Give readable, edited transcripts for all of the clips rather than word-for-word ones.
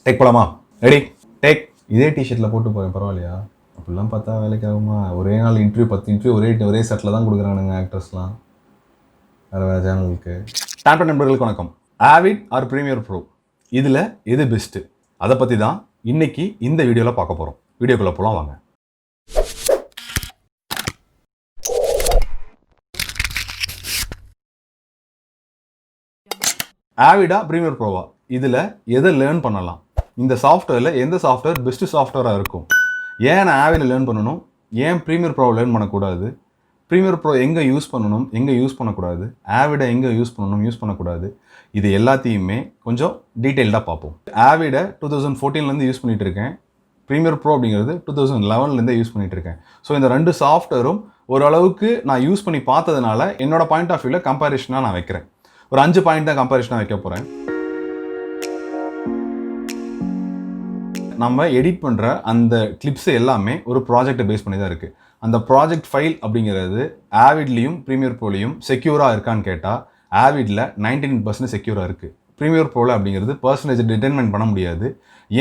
Take போலாமா? Ready take. இதே டிஷர்ட்டில் போட்டு போகிறேன், பரவாயில்லையா? அப்படிலாம் பார்த்தா வேலைக்கு ஆகுமா? ஒரே நாள் இன்டர்வியூ 10 இன்டர்வியூ ஒரே செட்டில் தான் கொடுக்குறானுங்க ஆக்டர்ஸ்லாம் வேறு சேனலுக்கு. டான்ட் நண்பர்களுக்கு வணக்கம். ஆவிட் ஆர் ப்ரீமியர் ப்ரோ, இதில் எது பெஸ்ட்டு, அதை பற்றி தான் இன்னைக்கு இந்த வீடியோவில் பார்க்க போகிறோம். வீடியோக்குள்ளே போகலாம் வாங்க. ஆவிடா ப்ரீமியர் ப்ரோவா, இதில் எதை லேர்ன் பண்ணலாம்? இந்த சாஃப்ட்வேரில் எந்த சாஃப்ட்வேர் பெஸ்ட்டு சாஃப்ட்வேராக இருக்கும்? ஏன் நான் ஆவிட லேர்ன் பண்ணணும், ஏன் ப்ரீமியர் ப்ரோவை லேர்ன் பண்ணக்கூடாது, ப்ரீமியர் ப்ரோ எங்கே யூஸ் பண்ணணும், எங்கே யூஸ் பண்ணக்கூடாது, ஆவிடை எங்கே யூஸ் பண்ணணும், யூஸ் பண்ணக்கூடாது, இது எல்லாத்தையுமே கொஞ்சம் டீட்டெயில்டாக பார்ப்போம். ஆவிடை 2014 யூஸ் பண்ணிகிட்டு இருக்கேன். ப்ரீமியர் ப்ரோ அப்படிங்கிறது 2011 யூஸ் பண்ணிகிட்டு இருக்கேன். ஸோ இந்த ரெண்டு சாஃப்ட்வேரும் ஓரளவுக்கு நான் யூஸ் பண்ணி பார்த்ததுனால என்னோட பாயிண்ட் ஆஃப் வியூவில் கம்பேரிஷனாக நான் வைக்கிறேன். ஒரு 5 பாயிண்ட் தான் கம்பேரிஷனாக வைக்க போகிறேன். நம்ம எடிட் பண்ணுற அந்த கிளிப்ஸ் எல்லாமே ஒரு ப்ராஜெக்டை பேஸ் பண்ணி தான் இருக்குது. அந்த ப்ராஜெக்ட் ஃபைல் அப்படிங்கிறது ஆவிட்லேயும் ப்ரீமியர் ப்ரோலையும் செக்யூராக இருக்கான்னு கேட்டால் ஆவிடில் 99% செக்யூராக இருக்குது. ப்ரீமியர் ப்ரோவில் அப்படிங்கிறது பர்சன்டேஜ் டிட்டர்மெண்ட் பண்ண முடியாது.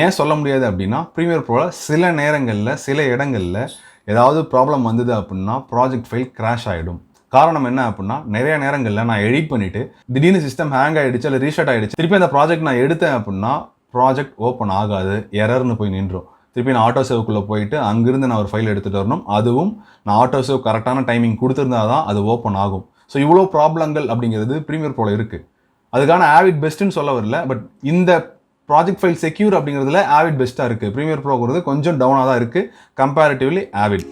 ஏன் சொல்ல முடியாது அப்படின்னா, ப்ரீமியர் ப்ரோவில் சில நேரங்களில் சில இடங்களில் ஏதாவது ப்ராப்ளம் வந்தது அப்படின்னா ப்ராஜெக்ட் ஃபைல் கிராஷ் ஆகிடும். காரணம் என்ன அப்படின்னா, நிறைய நேரங்களில் நான் எடிட் பண்ணிவிட்டு திடீர்னு சிஸ்டம் ஹேங் ஆகிடுச்சு, இல்லை ரீஸ்டார்ட் ஆகிடுச்சு, திருப்பி அந்த ப்ராஜெக்ட் நான் எடுத்தேன் அப்படின்னா ப்ராஜெக்ட் ஓப்பன் ஆகாது, எரர்னு போய் நின்றும். திருப்பி நான் ஆட்டோ சேவுக்குள்ளே போயிட்டு அங்கேருந்து நான் ஒரு ஃபைல் எடுத்துகிட்டு வரணும். அதுவும் நான் ஆட்டோ சேவ் கரெக்டான டைமிங் கொடுத்துருந்தா தான் அது ஓப்பன் ஆகும். ஸோ இவ்வளோ ப்ராப்ளங்கள் அப்படிங்கிறது ப்ரீமியர் ப்ரோவில் இருக்குது. அதுக்கான ஆவிட் பெஸ்ட்டுன்னு சொல்ல வரல, பட் இந்த ப்ராஜெக்ட் ஃபைல் செக்யூர் அப்படிங்கிறதுல ஆவிட் பெஸ்ட்டாக இருக்குது. ப்ரீமியர் ப்ரோங்கிறது கொஞ்சம் டவுனாக தான் இருக்குது கம்பேரிட்டிவ்லி ஆவிட்.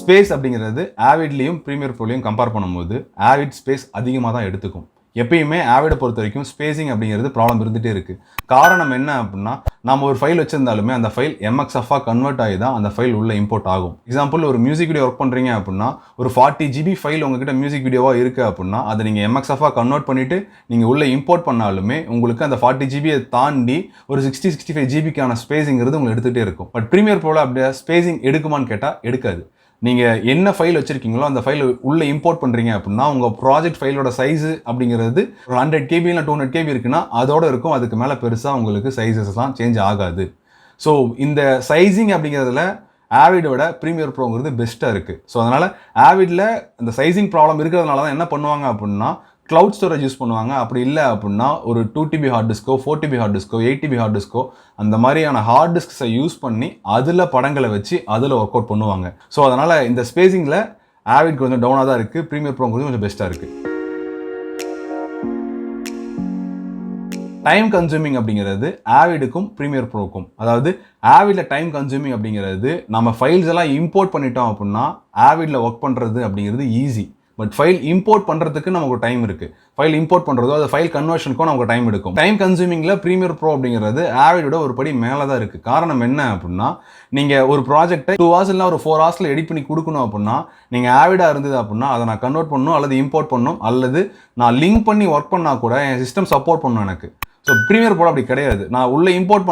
ஸ்பேஸ் அப்படிங்கிறது ஆவிட்லேயும் ப்ரீமியர் ப்ரோலையும் கம்பேர் பண்ணும்போது ஆவிட் ஸ்பேஸ் அதிகமாக தான் எடுத்துக்கும். எப்பயுமே ஆவிடை பொறுத்த வரைக்கும் ஸ்பேசிங் அப்படிங்கிறது ப்ராப்ளம் இருந்துகிட்டே இருக்குது. காரணம் என்ன அப்படின்னா, நம்ம ஒரு ஃபைல் வச்சிருந்தாலுமே அந்த ஃபைல் MXF-ஆக கன்வெர்ட் ஆகி தான் அந்த ஃபைல் உள்ள இம்போர்ட் ஆகும். எக்ஸாம்பிள், ஒரு மியூசிக் வீடியோ ஒர்க் பண்ணுறீங்க அப்படின்னா, ஒரு 40 GB ஃபைல் உங்ககிட்ட மியூசிக் வீடியோவாக இருக்குது அப்படின்னா, அதை நீங்கள் MXF-ஆக கன்வெர்ட் பண்ணிவிட்டு நீங்கள் உள்ளே இம்போர்ட் பண்ணாலுமே உங்களுக்கு அந்த 40 GB தாண்டி ஒரு 60-65 GB ஸ்பேசிங்கிறது உங்களுக்கு எடுத்துகிட்டே இருக்கும். பட் ப்ரீமியர் ப்ரோவில் அப்படியே ஸ்பேசிங் எடுக்குமான்னு கேட்டால் எடுக்காது. நீங்கள் என்ன ஃபைல் வச்சுருக்கீங்களோ அந்த ஃபைல் உள்ளே இம்போர்ட் பண்ணுறீங்க அப்படின்னா உங்கள் ப்ராஜெக்ட் ஃபைலோட சைஸு அப்படிங்கிறது ஒரு 100 KB இல்லை 200 KB இருக்குன்னா அதோடு இருக்கும். அதுக்கு மேலே பெருசாக உங்களுக்கு சைஸஸ்லாம் சேஞ்ச் ஆகாது. ஸோ இந்த சைஸிங் அப்படிங்கிறதுல ஆவிடோட ப்ரீமியர் ப்ரோங்கிறது பெஸ்ட்டாக இருக்குது. ஸோ அதனால் ஆவிடில் இந்த சைஸிங் ப்ராப்ளம் இருக்கிறதுனால தான் என்ன பண்ணுவாங்க அப்படின்னா, க்ளவுட் ஸ்டோரேஜ் யூஸ் பண்ணுவாங்க. அப்படி இல்லை அப்படின்னா ஒரு 2 TB hard disk, 4 TB hard disk, 8 TB hard disk, அந்த மாதிரியான ஹார்ட் டிஸ்க்ஸை யூஸ் பண்ணி அதில் படங்களை வச்சு அதில் ஒர்க் அவுட் பண்ணுவாங்க. ஸோ அதனால் இந்த ஸ்பேசிங்கில் ஆவிட் கொஞ்சம் டவுனாக தான் இருக்குது, ப்ரீமியர் ப்ரோ கொஞ்சம் பெஸ்ட்டாக இருக்குது. டைம் கன்சூமிங் அப்படிங்கிறது ஆவிடுக்கும் ப்ரீமியர் ப்ரோக்கும், அதாவது ஆவிடில் டைம் கன்சூமிங் அப்படிங்கிறது நம்ம ஃபைல்ஸ் எல்லாம் இம்போர்ட் பண்ணிட்டோம் அப்படின்னா ஆவிடில் ஒர்க் பண்ணுறது அப்படிங்கிறது ஈஸி. பட் ஃபைல் இம்போர்ட் பண்ணுறதுக்கு நமக்கு டைம் இருக்குது. ஃபைல் இம்போர்ட் பண்ணுறதோ அது ஃபைல் கன்வர்ஷனுக்கும் நமக்கு டைம் எடுக்கும். டைம் கன்சூமிங்கில் ப்ரீமியர் ப்ரோ அப்படிங்கிறது ஆவிடோட ஒரு படி மேலே தான் இருக்குது. காரணம் என்ன அப்படின்னா, நீங்கள் ஒரு ப்ராஜெக்ட்டை 2 hours இல்லை ஒரு 4 hours எடிட் பண்ணி கொடுக்கணும் அப்படின்னா, நீங்கள் ஆவிடாக இருந்தது அப்படின்னா அதை நான் கன்வெர்ட் பண்ணணும், அல்லது இம்போர்ட் பண்ணணும், அல்லது நான் லிங்க் பண்ணி ஒர்க் பண்ணால் கூட என் சிஸ்டம் சப்போர்ட் பண்ணணும் எனக்கு. ஸோ ப்ரீமியர் ப்ரோ அப்படி கிடையாது. நான் உள்ளே இம்போர்ட்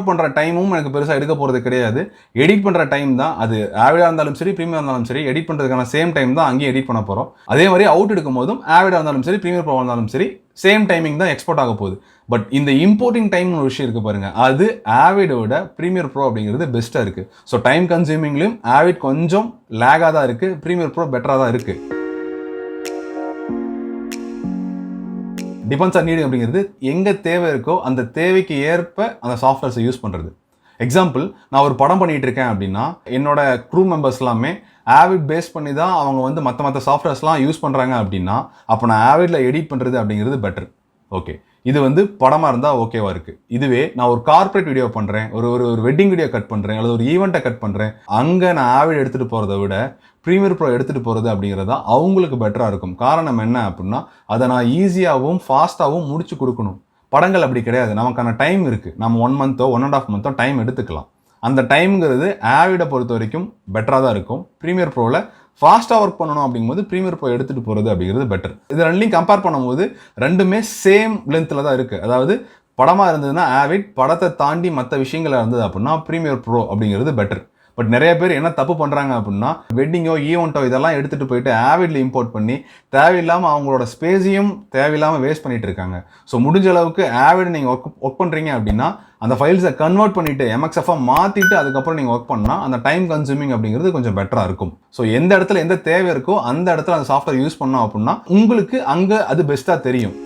பண்ணுற டைமும் எனக்கு பெருசாக எடுக்க போகிறது கிடையாது. எடிட் பண்ணுற டைம் தான், அது ஆவிடாக இருந்தாலும் சரி ப்ரீமியர் இருந்தாலும் சரி, எடிட் பண்ணுறதுக்கான சேம் டைம் தான் அங்கேயும் எடிட் பண்ண போகிறோம். அதே மாதிரி அவுட் எடுக்கும் போதும் ஆவிடாக இருந்தாலும் சரி ப்ரீமியர் ப்ரோ இருந்தாலும் சரி சேம் டைமிங் தான் எக்ஸ்போர்ட் ஆக போகுது. பட் இந்த இம்போர்ட்டிங் டைம்னு ஒரு விஷயம் இருக்குது பாருங்கள், அது ஆவிடோட ப்ரீமியர் ப்ரோ அப்படிங்கிறது பெஸ்ட்டாக இருக்குது. ஸோ டைம் கன்சூமிங்லையும் ஆவிட் கொஞ்சம் லேகாக தான் இருக்குது, ப்ரீமியர் ப்ரோ பெட்டராக தான் இருக்குது. டிபெண்ட்ஸ் ஆன் நீடு அப்படிங்கிறது எங்கே தேவை இருக்கோ அந்த தேவைக்கு ஏற்ப அந்த சாஃப்ட்வேர்ஸை யூஸ் பண்ணுறது. எக்ஸாம்பிள், நான் ஒரு படம் பண்ணிகிட்டு இருக்கேன் அப்படின்னா என்னோட க்ரூ மெம்பர்ஸ் எல்லாமே ஆவிட் பேஸ் பண்ணி தான் அவங்க மற்ற சாஃப்ட்வேர்ஸ்லாம் யூஸ் பண்ணுறாங்க அப்படின்னா, அப்போ நான் ஆவிடில் எடிட் பண்ணுறது அப்படிங்கிறது பெட்டர். ஓகே, இது படமாக இருந்தால் ஓகேவாக இருக்குது. இதுவே நான் ஒரு கார்ப்பரேட் வீடியோ பண்ணுறேன், ஒரு வெட்டிங் வீடியோ கட் பண்ணுறேன், அல்லது ஒரு ஈவெண்ட்டை கட் பண்ணுறேன், அங்கே நான் ஆவிட் எடுத்துகிட்டு போகிறத விட ப்ரீமியர் ப்ரோ எடுத்துகிட்டு போகிறது அப்படிங்கிறதா அவங்களுக்கு பெட்டராக இருக்கும். காரணம் என்ன அப்படின்னா, அதை நான் ஈஸியாகவும் ஃபாஸ்ட்டாகவும் முடிச்சு கொடுக்கணும். படங்கள் அப்படி கிடையாது, நமக்கான டைம் இருக்குது. நம்ம 1 month 1.5 month டைம் எடுத்துக்கலாம். அந்த டைம்ங்கிறது ஆவிடை பொறுத்த வரைக்கும் பெட்டராக தான் இருக்கும். ப்ரீமியர் ப்ரோவில் ஃபாஸ்ட்டாக ஒர்க் பண்ணணும் அப்படிங்கும்போது ப்ரீமியர் ப்ரோ எடுத்துகிட்டு போகிறது அப்படிங்கிறது பெட்டர். இது ரெண்டையும் கம்பேர் பண்ணும்போது ரெண்டுமே சேம் லென்த்தில் தான் இருக்குது. அதாவது படமாக இருந்ததுன்னா ஆவிட், படத்தை தாண்டி மற்ற விஷயங்களாக இருந்தது அப்படின்னா ப்ரீமியர் ப்ரோ அப்படிங்கிறது பெட்டர். பட் நிறைய பேர் என்ன தப்பு பண்ணுறாங்க அப்படின்னா வெட்டிங்கோ ஈவெண்ட்டோ இதெல்லாம் எடுத்துகிட்டு போயிட்டு ஆவிட்ல இம்போர்ட் பண்ணி தேவையில்லாமல் அவங்களோட ஸ்பேஸையும் தேவையில்லாமல் வேஸ்ட் பண்ணிட்டு இருக்காங்க. ஸோ முடிஞ்ச அளவுக்கு ஆவிட் நீங்கள் ஒர்க் பண்ணுறீங்க அப்படின்னா அந்த ஃபைல்ஸை கன்வெர்ட் பண்ணிவிட்டு MXF மாற்றிட்டு அதுக்கப்புறம் நீங்கள் ஒர்க் பண்ணால் அந்த டைம் கன்சூமிங் அப்படிங்கிறது கொஞ்சம் பெட்டராக இருக்கும். ஸோ எந்த இடத்துல எந்த தேவை இருக்கோ அந்த இடத்துல அந்த சாஃப்ட்வேர் யூஸ் பண்ணோம் அப்படின்னா உங்களுக்கு அங்கே அது பெஸ்ட்டாக தெரியும்.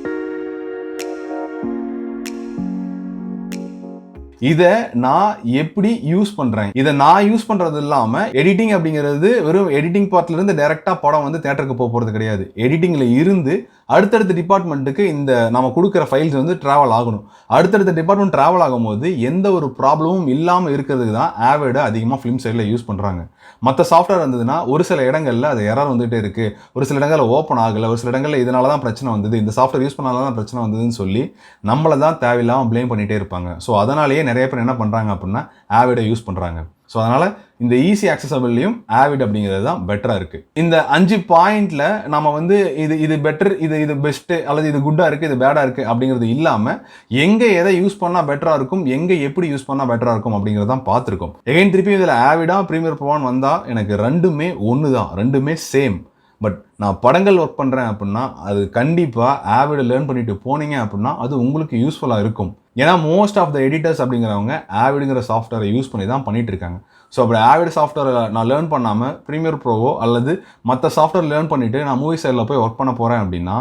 இதை நான் எப்படி யூஸ் பண்றேன், இதை நான் யூஸ் பண்றது இல்லாம எடிட்டிங் அப்படிங்கிறது வெறும் எடிட்டிங் பார்ட்ல இருந்து டைரக்டா படம் வந்து தியேட்டருக்கு போறது கிடையாது. எடிட்டிங்ல இருந்து அடுத்தடுத்த டிபார்ட்மெண்ட்டுக்கு இந்த நம்ம கொடுக்குற ஃபைல்ஸ் வந்து டிராவல் ஆகணும். அடுத்தடுத்த டிபார்ட்மெண்ட் டிராவல் ஆகும்போது எந்த ஒரு ப்ராப்ளமும் இல்லாமல் இருக்கிறதுக்கு தான் ஆவிட அதிகமாக ஃபிலிம் சைடில் யூஸ் பண்ணுறாங்க. மற்ற சாஃப்ட்வேர் இருந்ததுன்னா ஒரு சில இடங்களில் அது எரர் வந்துகிட்டே இருக்குது, ஒரு சில இடங்களில் ஓப்பன் ஆகலை, ஒரு சில இடங்களில் இதனால தான் பிரச்சனை வந்தது, இந்த சாஃப்ட்வேர் யூஸ் பண்ணால தான் பிரச்சனை வந்ததுன்னு சொல்லி நம்மளை தான் தேவையில்லாமல் ப்ளேம் பண்ணிகிட்டே இருப்பாங்க. ஸோ அதனாலேயே நிறைய பேர் என்ன பண்ணுறாங்க அப்படின்னா ஆவிடை யூஸ் பண்ணுறாங்க. ஸோ அதனால் இந்த ஈஸி ஆக்சசபிள்லையும் ஆவிட் அப்படிங்கிறது தான் பெட்டராக இருக்குது. இந்த 5 பாயிண்டில் நம்ம வந்து இது பெட்டர், இது பெஸ்ட்டு, அல்லது இது குட்டாக இருக்குது, இது பேடாக இருக்குது அப்படிங்கிறது இல்லாமல் எங்கே எதை யூஸ் பண்ணால் பெட்டராக இருக்கும், எங்கே எப்படி யூஸ் பண்ணால் பெட்டராக இருக்கும் அப்படிங்கிறது தான் பார்த்துருக்கோம். எகைன் திருப்பி இதில் ஆவிடா ப்ரீமியர் ப்ரோவான்னு வந்தால் எனக்கு ரெண்டுமே ஒன்று தான், ரெண்டுமே சேம். பட் நான் படங்கள் ஒர்க் பண்ணுறேன் அப்படின்னா அது கண்டிப்பாக ஆவிட லேர்ன் பண்ணிட்டு போனீங்க அப்படின்னா அது உங்களுக்கு யூஸ்ஃபுல்லாக இருக்கும். ஏன்னா மோஸ்ட் ஆஃப் த எடிட்டர்ஸ் அப்படிங்கிறவங்க ஆவிடுங்கிற சாஃப்ட்வேரை யூஸ் பண்ணி தான் பண்ணிட்டு இருக்காங்க. ஸோ அப்படி ஆவிட் சாஃப்ட்வேரை நான் லேர்ன் பண்ணாமல் ப்ரீமியர் ப்ரோவோ அல்லது மற்ற சாஃப்ட்வேர் லேர்ன் பண்ணிவிட்டு நான் மூவி சைடில் போய் ஒர்க் பண்ண போகிறேன் அப்படின்னா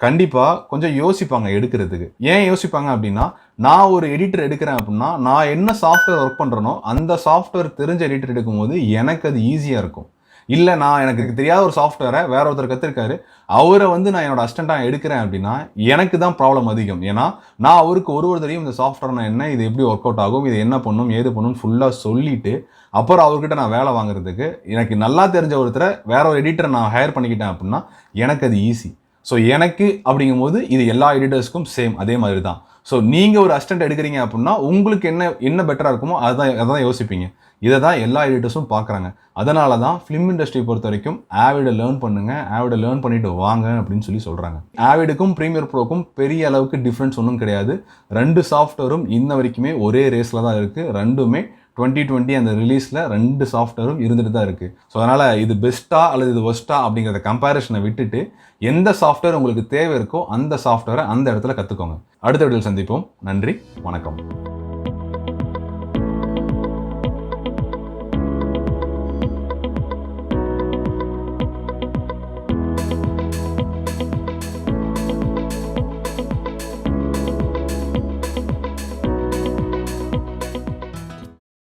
கண்டிப்பாக கொஞ்சம் யோசிப்பாங்க எடுக்கிறதுக்கு. ஏன் யோசிப்பாங்க அப்படின்னா நான் ஒரு எடிட்டர் எடுக்கிறேன் அப்படின்னா நான் என்ன சாஃப்ட்வேர் ஒர்க் பண்ணுறனோ அந்த சாஃப்ட்வேர் தெரிஞ்ச எடிட்டர் எடுக்கும்போது எனக்கு அது ஈஸியாக இருக்கும். இல்லை நான் எனக்கு தெரியாத ஒரு சாஃப்ட்வேரை வேற ஒருத்தர் கற்றுருக்காரு, அவரை வந்து நான் என்னோட அசிஸ்டண்ட்டாக எடுக்கிறேன் அப்படின்னா எனக்கு தான் ப்ராப்ளம் அதிகம். ஏன்னா நான் அவருக்கு ஒரு தடையும் இந்த சாஃப்ட்வேர் நான் என்ன, இது எப்படி ஒர்க் அவுட் ஆகும், இது என்ன பண்ணும், ஏது பண்ணும் ஃபுல்லாக சொல்லிவிட்டு அப்புறம் அவர்கிட்ட நான் வேலை வாங்குறதுக்கு எனக்கு நல்லா தெரிஞ்ச ஒருத்தரை வேற ஒரு எடிட்டரை நான் ஹையர் பண்ணிக்கிட்டேன் அப்படின்னா எனக்கு அது ஈஸி. ஸோ எனக்கு அப்படிங்கும்போது இது எல்லா எடிட்டர்ஸ்க்கும் சேம் அதே மாதிரி தான். ஸோ நீங்கள் ஒரு அசிஸ்டண்ட் எடுக்கிறீங்க அப்படின்னா உங்களுக்கு என்ன பெட்டராக இருக்குமோ அதான் யோசிப்பீங்க. இதை தான் எல்லா எடிட்டர்ஸும் பார்க்குறாங்க. அதனால தான் ஃபிலிம் இண்டஸ்ட்ரி பொறுத்த வரைக்கும் ஆவிடை லேர்ன் பண்ணுங்கள், ஆவிடை லேர்ன் பண்ணிட்டு வாங்க அப்படின்னு சொல்கிறாங்க. ஆவிடுக்கும் ப்ரீமியர் ப்ரோக்கும் பெரிய அளவுக்கு டிஃப்ரென்ஸ் ஒன்றும் கிடையாது. ரெண்டு சாஃப்ட்வேரும் இன்ன வரைக்குமே ஒரே ரேஸில் தான் இருக்குது. ரெண்டுமே 2020 அந்த ரிலீஸில் ரெண்டு சாஃப்ட்வேரும் இருந்துட்டு தான் இருக்குது. ஸோ அதனால் இது பெஸ்ட்டா அல்லது இது ஒஸ்ட்டா அப்படிங்கிறத கம்பேரிஷனை விட்டுட்டு எந்த சாஃப்ட்வேர் உங்களுக்கு தேவை இருக்கோ அந்த சாஃப்ட்வேரை அந்த இடத்துல கற்றுக்கோங்க. அடுத்த வீடியோவில் சந்திப்போம். நன்றி, வணக்கம்.